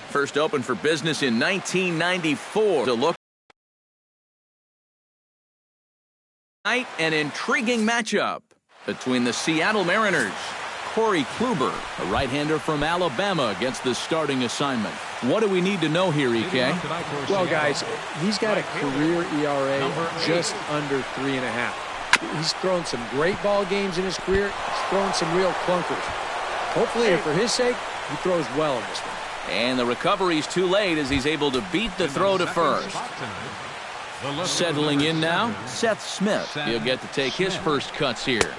First opened for business in 1994. To look tonight, an intriguing matchup between the Seattle Mariners. Corey Kluber, a right-hander from Alabama, gets the starting assignment. What do we need to know here, EK? Well, guys, he's got a career ERA just under 3.5. He's thrown some great ball games in his career. He's thrown some real clunkers. Hopefully, and for his sake, he throws well in this one. And the recovery's too late as he's able to beat the throw to first. Settling in now, Seth Smith. He'll get to take his first cuts here.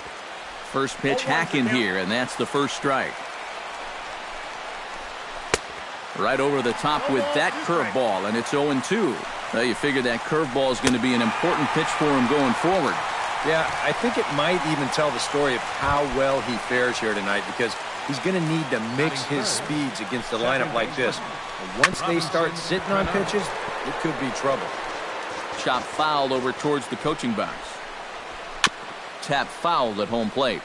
First pitch hack in here, and that's the first strike. Right over the top with that curveball, and it's 0-2. Well, you figure that curveball is going to be an important pitch for him going forward. Yeah, I think it might even tell the story of how well he fares here tonight, because he's going to need to mix his speeds against a lineup like this. And once they start sitting on pitches, it could be trouble. Chop foul over towards the coaching box. Tap fouled at home plate.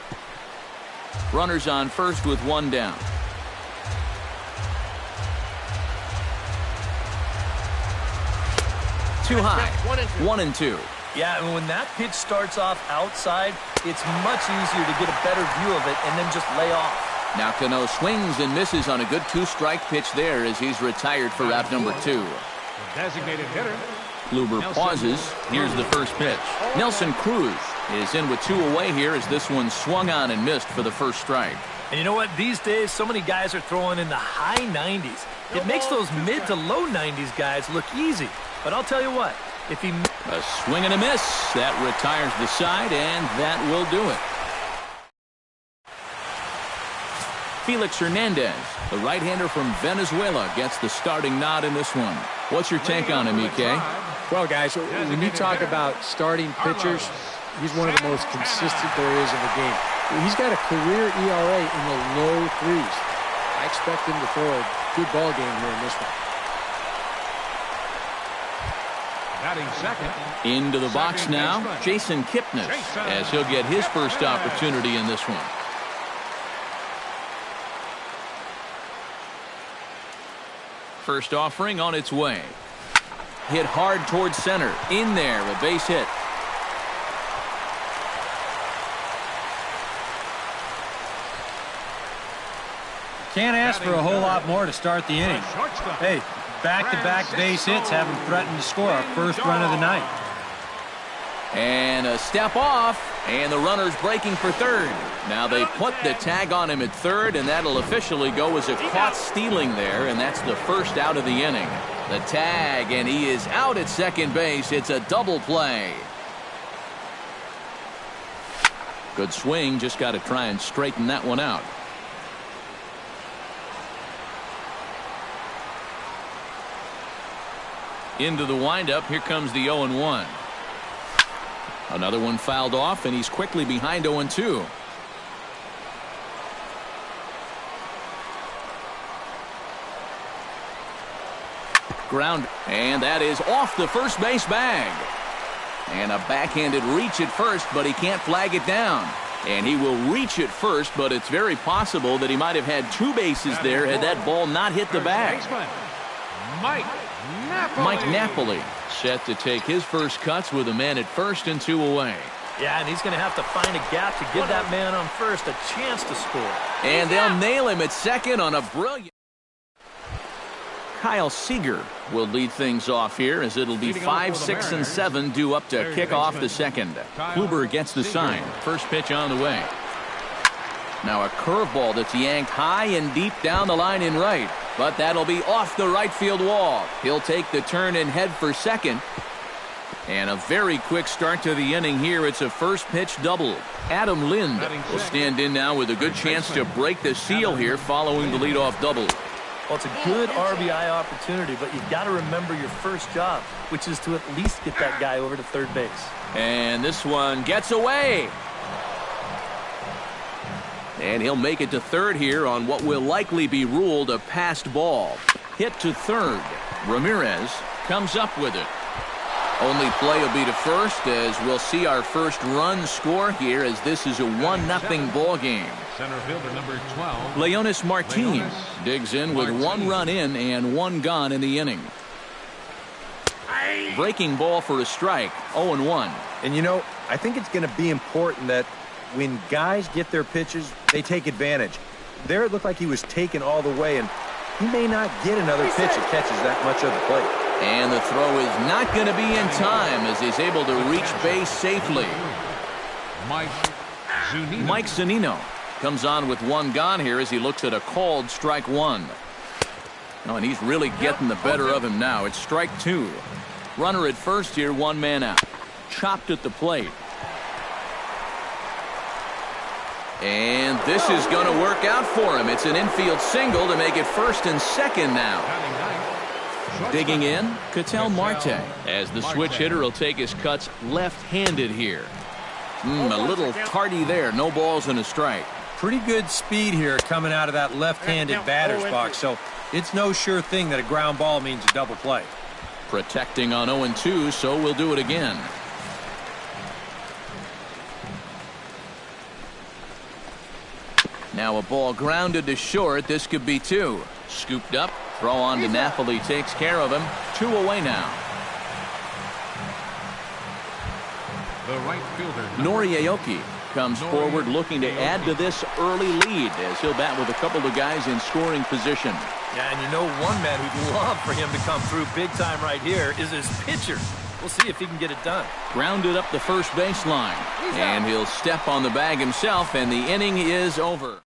Runners on first with one down. Too high. 1-2. Yeah, and when that pitch starts off outside, it's much easier to get a better view of it and then just lay off. Now Cano swings and misses on a good two-strike pitch there as he's retired for out number 2. Designated hitter. Kluber pauses. Here's the first pitch. Nelson Cruz is in with 2 away here as this one swung on and missed for the first strike. And you know what? These days, so many guys are throwing in the high 90s. It makes those mid to low 90s guys look easy. But I'll tell you what, if he... A swing and a miss. That retires the side, and that will do it. Felix Hernandez, the right-hander from Venezuela, gets the starting nod in this one. What's your take on him, EK? Well, guys, when you talk about starting pitchers, he's one of the most consistent there is in the game. He's got a career ERA in the low 3s. I expect him to throw a good ball game here in this one. Batting second. Into the box now, Jason Kipnis, as he'll get his first opportunity in this one. First offering on its way. Hit hard towards center. In there, a base hit. Can't ask for a whole lot more to start the inning. Hey, back-to-back base hits haven't threatened to score our first run of the night. And a step off, and the runner's breaking for third. Now they put the tag on him at third, and that'll officially go as a caught stealing there, and that's the first out of the inning. The tag, and he is out at second base. It's a double play. Good swing, just got to try and straighten that one out. Into the windup, here comes the 0-1. Another one fouled off, and he's quickly behind 0-2. Ground, and that is off the first base bag. And a backhanded reach at first, but he can't flag it down. And he will reach it first, but it's very possible that he might have had 2 bases there had that ball not hit the bag. Mike Napoli set to take his first cuts with a man at first and 2 away. Yeah, and he's going to have to find a gap to give that man on first a chance to score. And they'll nail him at second on a brilliant... Kyle Seager will lead things off here as it'll be 5, 6, and 7 due up to kick off the second. Kluber gets the sign. First pitch on the way. Now a curveball that's yanked high and deep down the line in right. But that'll be off the right field wall. He'll take the turn and head for second. And a very quick start to the inning here. It's a first pitch double. Adam Lind will stand in now with a good chance to break the seal here following the leadoff double. Well, it's a good RBI opportunity, but you've got to remember your first job, which is to at least get that guy over to third base. And this one gets away. And he'll make it to third here on what will likely be ruled a passed ball. Hit to third. Ramirez comes up with it. Only play will be to first as we'll see our first run score here as this is a 1-0 ball game. Center fielder number 12. Leonis Martin digs in with 1 run in and 1 gone in the inning. Breaking ball for a strike, 0-1. And you know, I think it's going to be important that when guys get their pitches, they take advantage. There it looked like he was taken all the way, and he may not get another pitch that catches that much of the plate. And the throw is not going to be in time as he's able to reach base safely. Mike Zunino comes on with 1 gone here as he looks at a called strike 1. Oh, and he's really getting the better of him now. It's strike 2. Runner at first here, 1 man out. Chopped at the plate. And this is going to work out for him. It's an infield single to make it first and second now. Digging in, Ketel Marte, as the switch hitter will take his cuts left-handed here. A little tardy there. No balls and a strike. Pretty good speed here coming out of that left-handed batter's box, so it's no sure thing that a ground ball means a double play. Protecting on 0-2, so we'll do it again. Now a ball grounded to short. This could be 2. Scooped up. Throw on to Napoli takes care of him. 2 away now. The right fielder. Nori Aoki comes forward looking to add to this early lead as he'll bat with a couple of guys in scoring position. Yeah, and you know one man who'd love for him to come through big time right here is his pitcher. We'll see if he can get it done. Grounded up the first baseline. And he'll step on the bag himself, and the inning is over.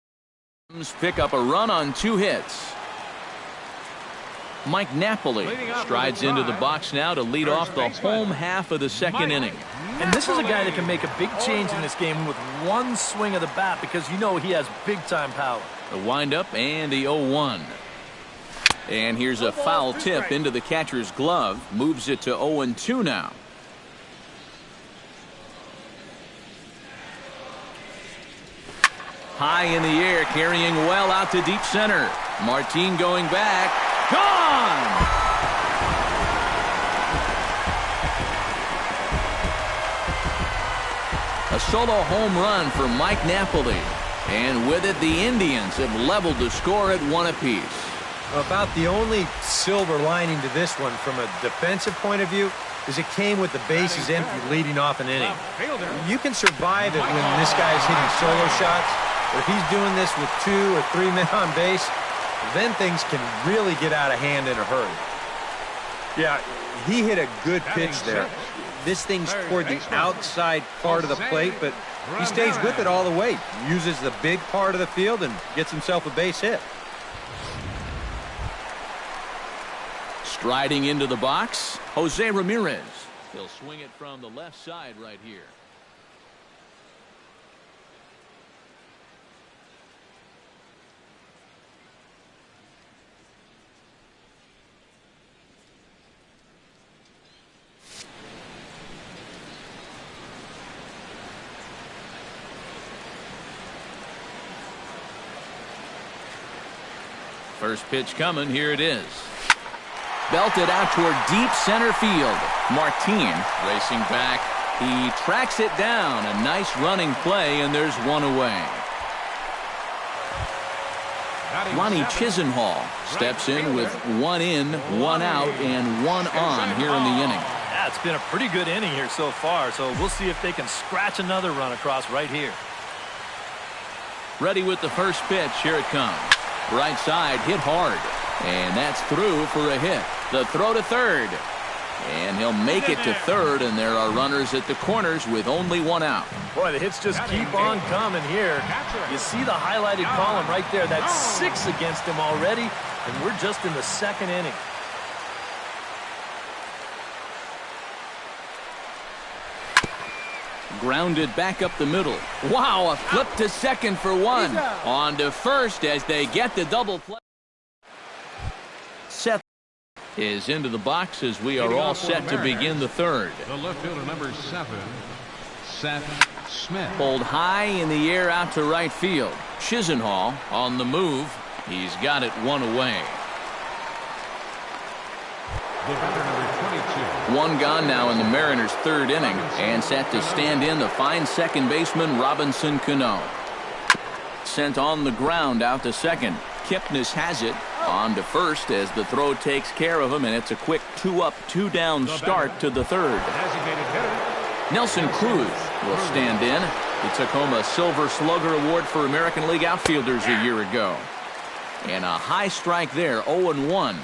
Pick up a run on 2 hits. Mike Napoli strides into the box now to lead off the home half of the second inning. And this is a guy that can make a big change in this game with 1 swing of the bat because you know he has big-time power. The windup and the 0-1. And here's a foul tip into the catcher's glove. Moves it to 0-2 now. High in the air, carrying well out to deep center. Martin going back. Gone! A solo home run for Mike Napoli. And with it, the Indians have leveled the score at 1 apiece. About the only silver lining to this one from a defensive point of view is it came with the bases empty leading off an inning. You can survive it when this guy is hitting solo shots, but if he's doing this with 2 or 3 men on base, then things can really get out of hand in a hurry. Yeah, he hit a good pitch there. This thing's toward the outside part of the plate, but he stays with it all the way. Uses the big part of the field and gets himself a base hit. Striding into the box, Jose Ramirez. He'll swing it from the left side right here. First pitch coming. Here it is. Belted out toward deep center field. Martin racing back. He tracks it down. A nice running play, and there's 1 away. Ronnie Chisenhall steps in with 1 in, 1 out, and 1 on here in the inning. Yeah, it's been a pretty good inning here so far, so we'll see if they can scratch another run across right here. Ready with the first pitch. Here it comes. Right side, hit hard. And that's through for a hit. The throw to third. And he'll make it to third, and there are runners at the corners with only 1 out. Boy, the hits just keep on coming here. You see the highlighted column right there. That's 6 against him already, and we're just in the second inning. Grounded back up the middle. Wow, a flip to second for 1. On to first as they get the double play. Seth is into the box as we are all set to begin the third. The left fielder number 7, Seth Smith. Pulled high in the air out to right field. Chisenhall on the move. He's got it 1 away. The batter number 22. One gone now in the Mariners' third inning, and set to stand in the fine second baseman Robinson Cano. Sent on the ground out to second. Kipnis has it on to first as the throw takes care of him, and it's a quick 2-up, 2-down start to the third. Nelson Cruz will stand in. He took home a Silver Slugger Award for American League outfielders a year ago. And a high strike there, 0-1.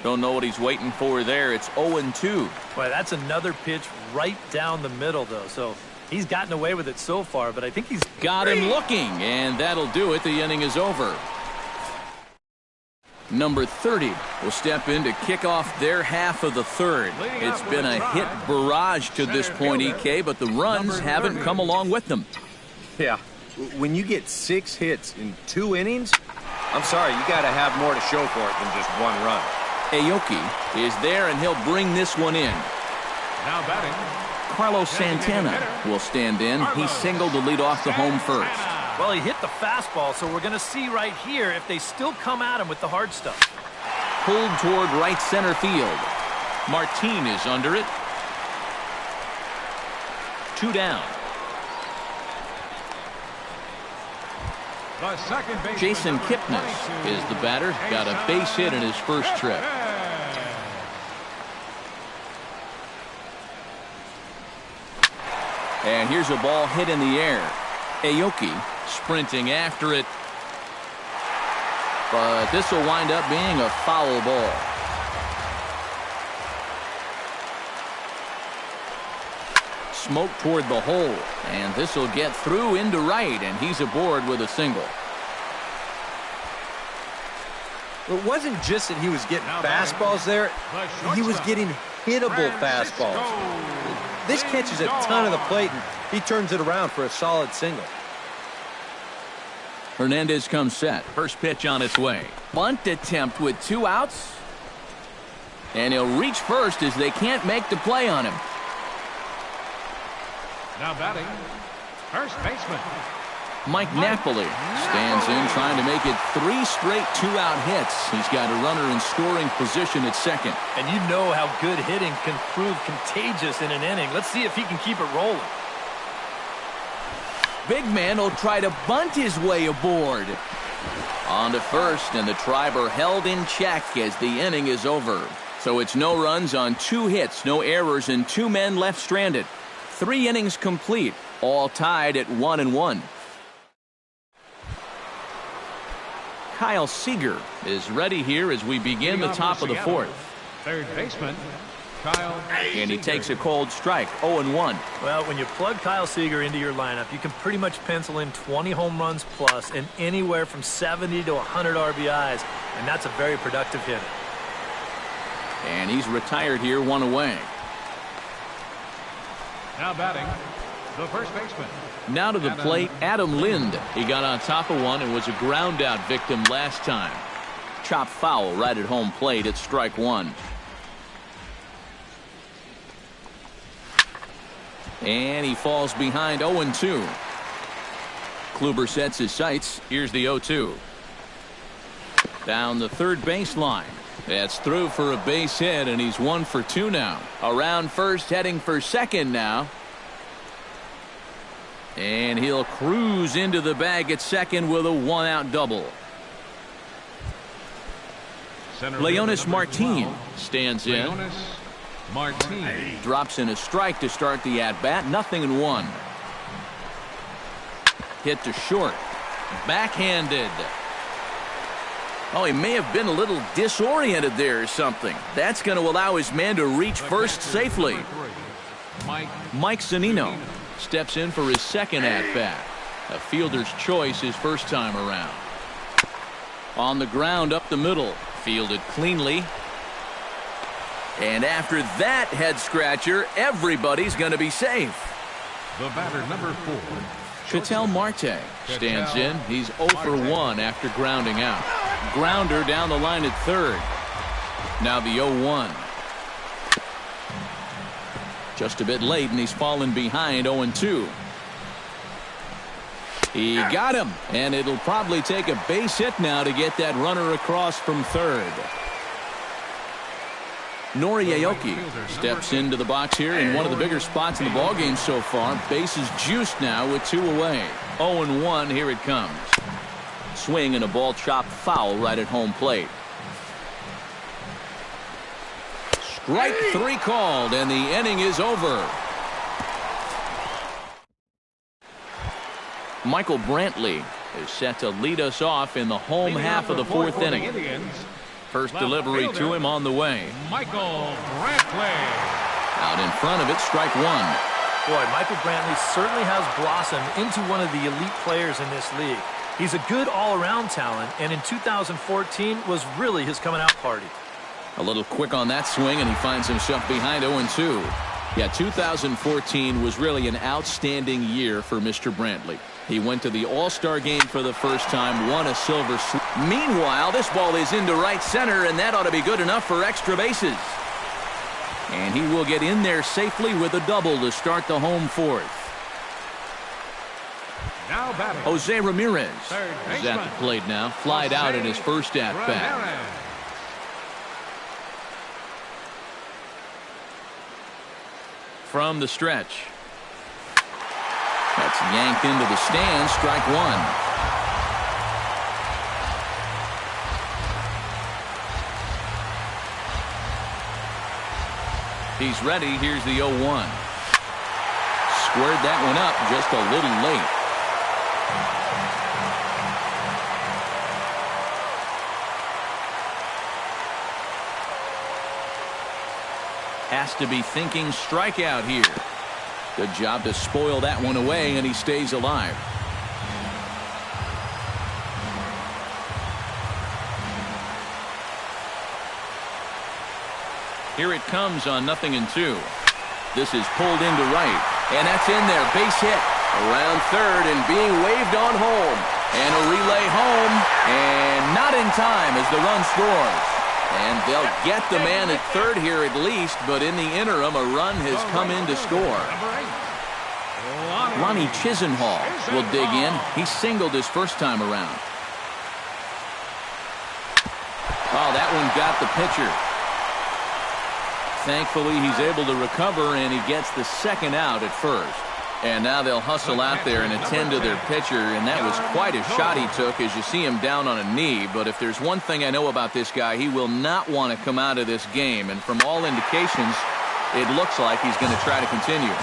Don't know what he's waiting for there. It's 0-2. Boy, that's another pitch right down the middle, though. So he's gotten away with it so far, but I think he's got him looking, and that'll do it. The inning is over. Number 30 will step in to kick off their half of the third. It's been a hit barrage to this point, EK, but the runs haven't come along with them. Yeah, when you get 6 hits in 2 innings, I'm sorry, you got to have more to show for it than just 1 run. Aoki is there, and he'll bring this one in. Now batting, Carlos Santana will stand in. He singled to lead off the home first. Well, he hit the fastball, so we're going to see right here if they still come at him with the hard stuff. Pulled toward right center field. Martin is under it. 2 down. the second baseman, Jason Kipnis is the batter. Got a base hit in his first trip. And here's a ball hit in the air. Aoki sprinting after it. But this will wind up being a foul ball. Smoke toward the hole. And this will get through into right. And he's aboard with a single. It wasn't just that he was getting fastballs there. He was getting hittable fastballs. This catches a ton of the plate, and he turns it around for a solid single. Hernandez comes set. First pitch on its way. Bunt attempt with 2 outs. And he'll reach first as they can't make the play on him. Now batting, first baseman Mike Napoli stands in, trying to make it 3 straight 2-out hits. He's got a runner in scoring position at second. And you know how good hitting can prove contagious in an inning. Let's see if he can keep it rolling. Big man will try to bunt his way aboard. On to first, and the Triber held in check as the inning is over. So it's no runs on 2 hits, no errors, and 2 men left stranded. 3 innings complete, all tied at 1-1. Kyle Seager is ready here as we begin the top of the 4th. third baseman Kyle And he takes a cold strike, 0-1. Well, when you plug Kyle Seager into your lineup, you can pretty much pencil in 20 home runs plus and anywhere from 70 to 100 RBIs, and that's a very productive hitter. And he's retired here, 1 away. now batting, the first baseman Now to the plate, Adam Lind. He got on top of one and was a ground out victim last time. Chop foul right at home plate at strike 1. And he falls behind 0-2. Kluber sets his sights. Here's the 0-2. Down the third baseline. That's through for a base hit, and he's 1 for 2 now. Around first, heading for second now. And he'll cruise into the bag at second with a 1-out double. Leonis Martin stands in. Leonis Martin Drops in a strike to start the at-bat. 0-1. Hit to short. Backhanded. Oh, he may have been a little disoriented there or something. That's going to allow his man to reach first safely. Mike Zunino steps in for his second at-bat. A fielder's choice his first time around. On the ground up the middle. Fielded cleanly. And after that head-scratcher, everybody's going to be safe. the batter number 4 Ketel Marte stands in. He's 0 for 1 after grounding out. Grounder down the line at third. Now the 0-1. Just a bit late, and he's fallen behind 0-2. He got him, and it'll probably take a base hit now to get that runner across from third. Aoki steps into the box here in one of the bigger spots in the ballgame so far. Bases juiced now with 2 away. 0-1, here it comes. Swing and a ball chopped foul right at home plate. Strike 3 called, and the inning is over. Michael Brantley is set to lead us off in the home half of the 4th inning. First delivery to him on the way. Michael Brantley. Out in front of it, strike 1. Boy, Michael Brantley certainly has blossomed into one of the elite players in this league. He's a good all-around talent, and in 2014 was really his coming-out party. A little quick on that swing, and he finds himself behind 0-2. Yeah, 2014 was really an outstanding year for Mr. Brantley. He went to the All-Star game for the first time, won a silver slugger. Meanwhile, this ball is into right center, and that ought to be good enough for extra bases. And he will get in there safely with a double to start the home 4th. Now batting. Jose Ramirez is at the plate now, flied out in his first at-bat. From the stretch. That's yanked into the stand, strike 1. He's ready. Here's the 0-1. Squared that one up just a little late. Has to be thinking strikeout here. Good job to spoil that one away, and he stays alive. Here it comes on 0-2. This is pulled into right, and that's in there. Base hit around third and being waved on home. And a relay home, and not in time as the run scores. And they'll get the man at third here at least, but in the interim, a run has come in to score. Lonnie Chisenhall will dig in. He singled his first time around. Oh, that one got the pitcher. Thankfully, he's able to recover, and he gets the second out at first. And now they'll hustle out there and attend to their pitcher, and that was quite a shot he took as you see him down on a knee. But if there's one thing I know about this guy, he will not want to come out of this game. And from all indications, it looks like he's going to try to continue.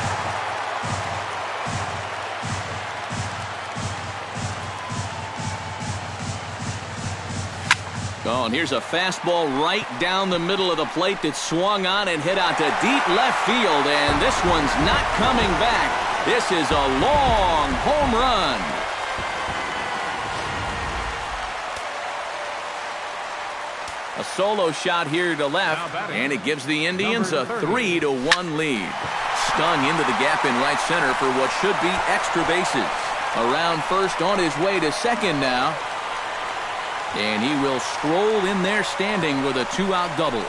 Oh, and here's a fastball right down the middle of the plate that swung on and hit out to deep left field, and this one's not coming back. This is a long home run. A solo shot here to left, and it gives the Indians a 3-1 lead. Stung into the gap in right center for what should be extra bases. Around first, on his way to second now. And he will stroll in there standing with a 2-out double.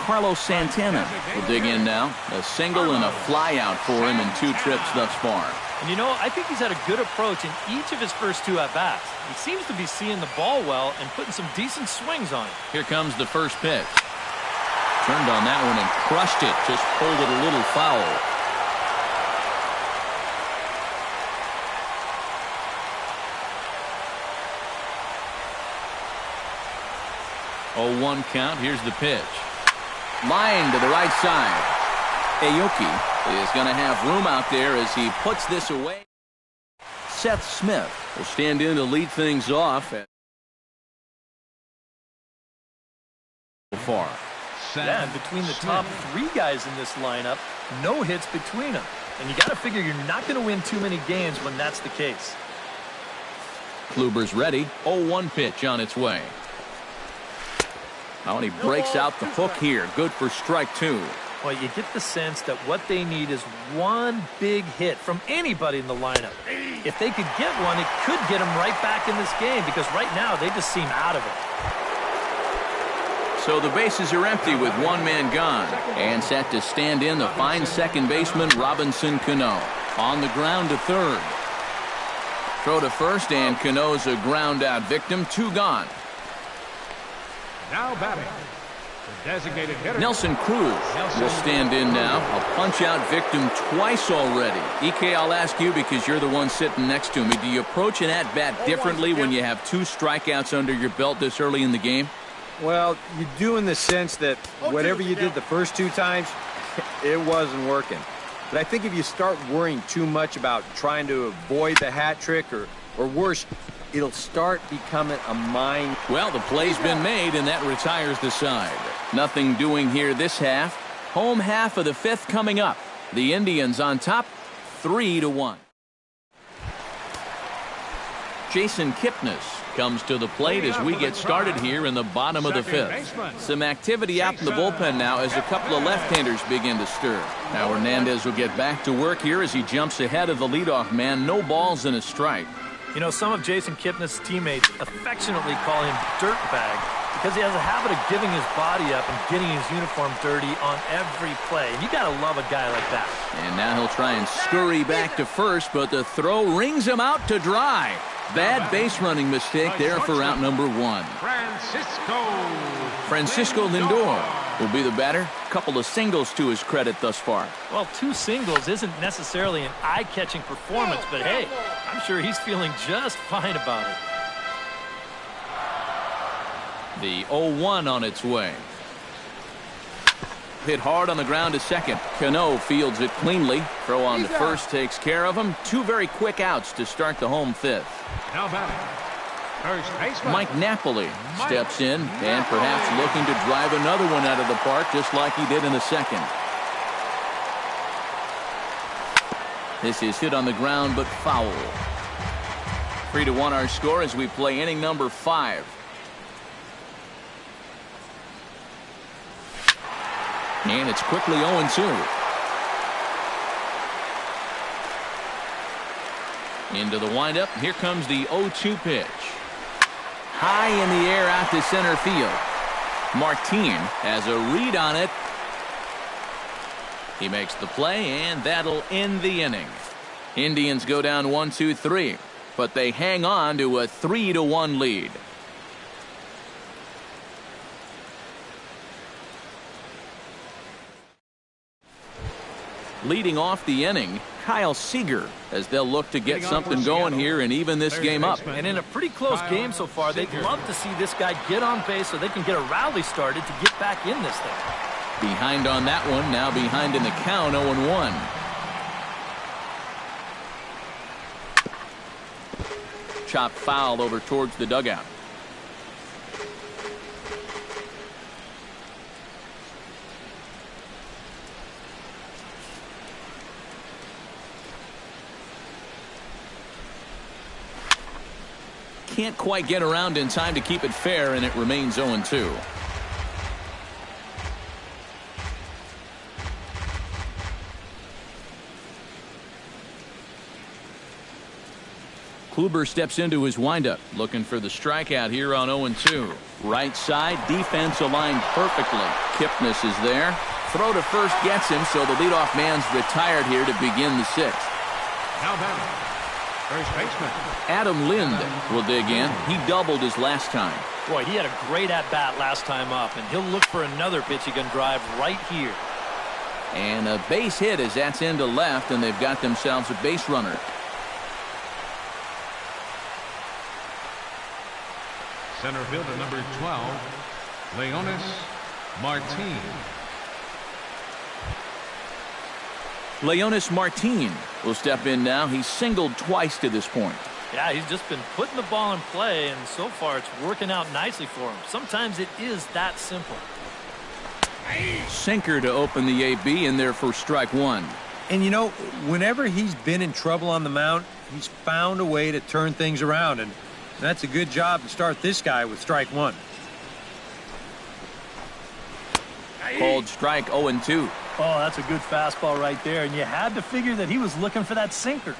Carlos Santana will dig in now. A single and a flyout for him in 2 trips thus far. And you know, I think he's had a good approach in each of his first 2 at-bats. He seems to be seeing the ball well and putting some decent swings on it. Here comes the first pitch. Turned on that one and crushed it. Just pulled it a little foul. 0-1 count. Here's the pitch. Line to the right side. Aoki is going to have room out there as he puts this away. Seth Smith will stand in to lead things off. Far. Yeah, and between the top 3 guys in this lineup, no hits between them. And you got to figure you're not going to win too many games when that's the case. Kluber's ready. 0-1 pitch on its way. Oh, and he breaks out the hook here. Good for strike 2. Well, you get the sense that what they need is one big hit from anybody in the lineup. If they could get one, it could get them right back in this game because right now they just seem out of it. So the bases are empty with 1 man gone. And set to stand in the fine second baseman Robinson Cano. On the ground to third. Throw to first, and Cano's a ground out victim. 2 gone. Now batting. Designated hitter. Nelson Cruz will stand in now. A punch-out victim twice already. EK, I'll ask you because you're the one sitting next to me. Do you approach an at-bat differently when you have 2 strikeouts under your belt this early in the game? Well, you do in the sense that whatever you did the first 2 times, it wasn't working. But I think if you start worrying too much about trying to avoid the hat trick or worse, it'll start becoming a mind. Well, the play's been made, and that retires the side. Nothing doing here this half. Home half of the 5th coming up. The Indians on top, 3-1. Jason Kipnis comes to the plate as we get started here in the bottom of the 5th. Some activity out in the bullpen now as a couple of left-handers begin to stir. Now Hernandez will get back to work here as he jumps ahead of the leadoff man. No balls and a strike. You know, some of Jason Kipnis' teammates affectionately call him Dirtbag because he has a habit of giving his body up and getting his uniform dirty on every play. And you got to love a guy like that. And now he'll try and scurry back to first, but the throw rings him out to dry. Bad base running mistake there for out number 1. Francisco Lindor will be the batter. Couple of singles to his credit thus far. Well, 2 singles isn't necessarily an eye-catching performance, but hey, I'm sure he's feeling just fine about it. The 0-1 on its way. Hit hard on the ground to second. Cano fields it cleanly. Throw on to first takes care of him. 2 very quick outs to start the home 5th. Now batting, first baseman Mike Napoli steps in and perhaps looking to drive another one out of the park just like he did in the 2nd. This is hit on the ground but foul. 3-1 our score as we play inning number 5. And it's quickly 0-2. Into the windup. Here comes the 0-2 pitch. High in the air out to center field. Martin has a read on it. He makes the play, and that'll end the inning. Indians go down 1-2-3, but they hang on to a 3-1 lead. Leading off the inning, Kyle Seager, as they'll look to get something going here and even this game up. And in a pretty close game so far, they'd love to see this guy get on base so they can get a rally started to get back in this thing. Behind on that one, now behind in the count, 0-1. Chopped foul over towards the dugout. Can't quite get around in time to keep it fair, and it remains 0-2. Kluber steps into his windup, looking for the strikeout here on 0-2. Right side, defense aligned perfectly. Kipnis is there. Throw to first gets him, so the leadoff man's retired here to begin the 6th. Now batting, first baseman Adam Lind will dig in. He doubled his last time. Boy, he had a great at-bat last time up, and he'll look for another pitch he can drive right here. And a base hit as that's into left, and they've got themselves a base runner. Center fielder number 12, Leonis Martin. Leonis Martin will step in now. He's singled twice to this point. Yeah, he's just been putting the ball in play, and so far it's working out nicely for him. Sometimes it is that simple. Sinker to open the AB, in there for strike 1. And you know, whenever he's been in trouble on the mound, he's found a way to turn things around, and that's a good job to start this guy with strike 1. Called strike 0-2. Oh, that's a good fastball right there, and you had to figure that he was looking for that sinker.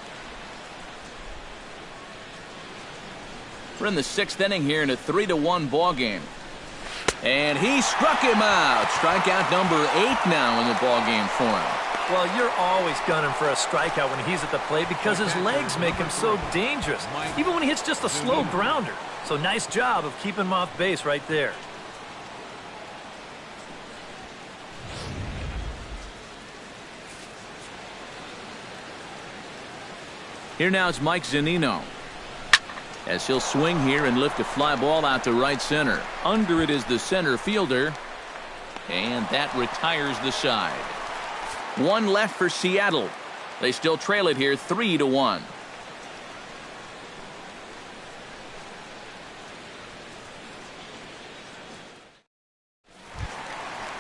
We're in the 6th inning here in a 3-1 ball game. And he struck him out. Strikeout number 8 now in the ball game for him. Well, you're always gunning for a strikeout when he's at the plate because his legs make him so dangerous, even when he hits just a slow grounder. So nice job of keeping him off base right there. Here now is Mike Zunino. As he'll swing here and lift a fly ball out to right center. Under it is the center fielder. And that retires the side. One left for Seattle. They still trail it here 3-1.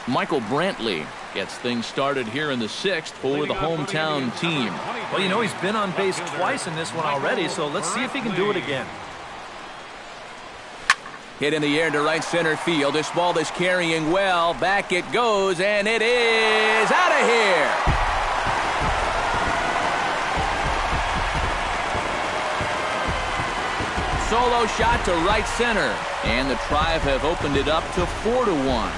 Michael Brantley gets things started here in the 6th for the hometown team. Well, you know, he's been on base twice in this one already, so let's see if he can do it again. Hit in the air to right center field. This ball is carrying well. Back it goes, and it is out of here. Solo shot to right center. And the Tribe have opened it up to 4-1.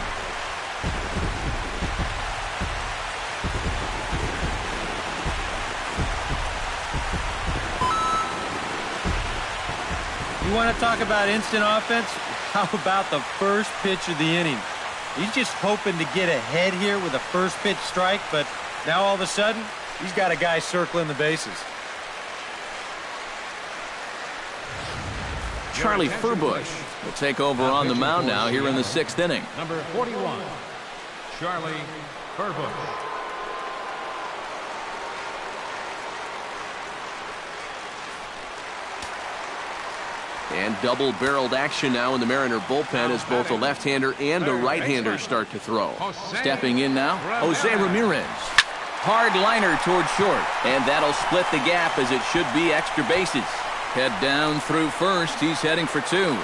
You want to talk about instant offense? How about the first pitch of the inning? He's just hoping to get ahead here with a first pitch strike, but now all of a sudden, he's got a guy circling the bases. Charlie Furbush will take over on the mound now here in the 6th inning. Number 41, Charlie Furbush. And double-barreled action now in the Mariner bullpen as both the left-hander and the right-hander start to throw. Stepping in now, Jose Ramirez. Hard liner toward short, and that'll split the gap as it should be extra bases. Head down through first. He's heading for 2.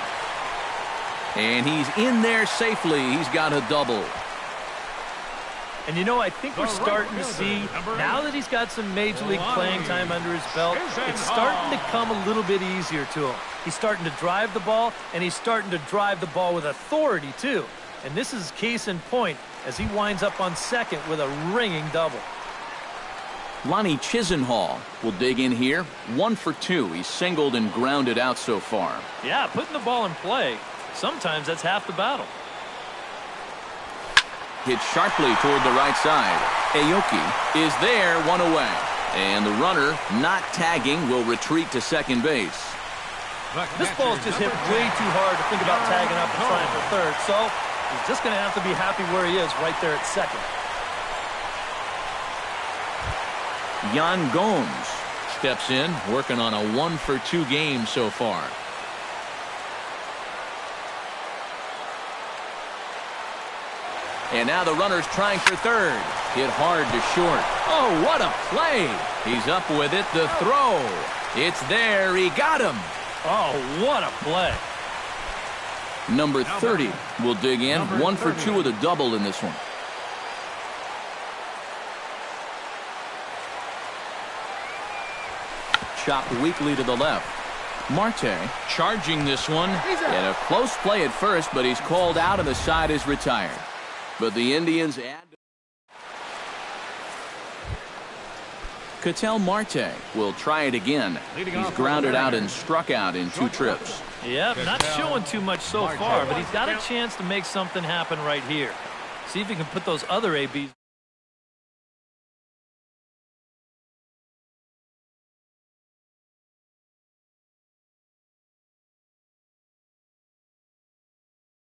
And he's in there safely. He's got a double. And, you know, I think we're starting to see, now that he's got some Major League playing time under his belt, it's starting to come a little bit easier to him. He's starting to drive the ball, and he's starting to drive the ball with authority, too. And this is case in point as he winds up on second with a ringing double. Lonnie Chisenhall will dig in here. 1 for 2. He's singled and grounded out so far. Yeah, putting the ball in play, sometimes that's half the battle. Hit sharply toward the right side. Aoki is there, 1 away. And the runner, not tagging, will retreat to second base. This ball's just hit way too hard to think about tagging up and trying for third, so he's just going to have to be happy where he is right there at second. Yan Gomes steps in, working on a 1 for 2 game so far. And now the runner's trying for third. Hit hard to short. Oh, what a play. He's up with it. The throw. It's there. He got him. Oh, what a play. Number 30 will dig in. 1 for 2 with a double in this one. Chopped weakly to the left. Marte charging this one. And a close play at first, but he's called out and the side is retired. But the Indians add. Ketel Marte will try it again. He's grounded out and struck out in 2 trips. Yep, not showing too much so far, but he's got a chance to make something happen right here. See if he can put those other ABs.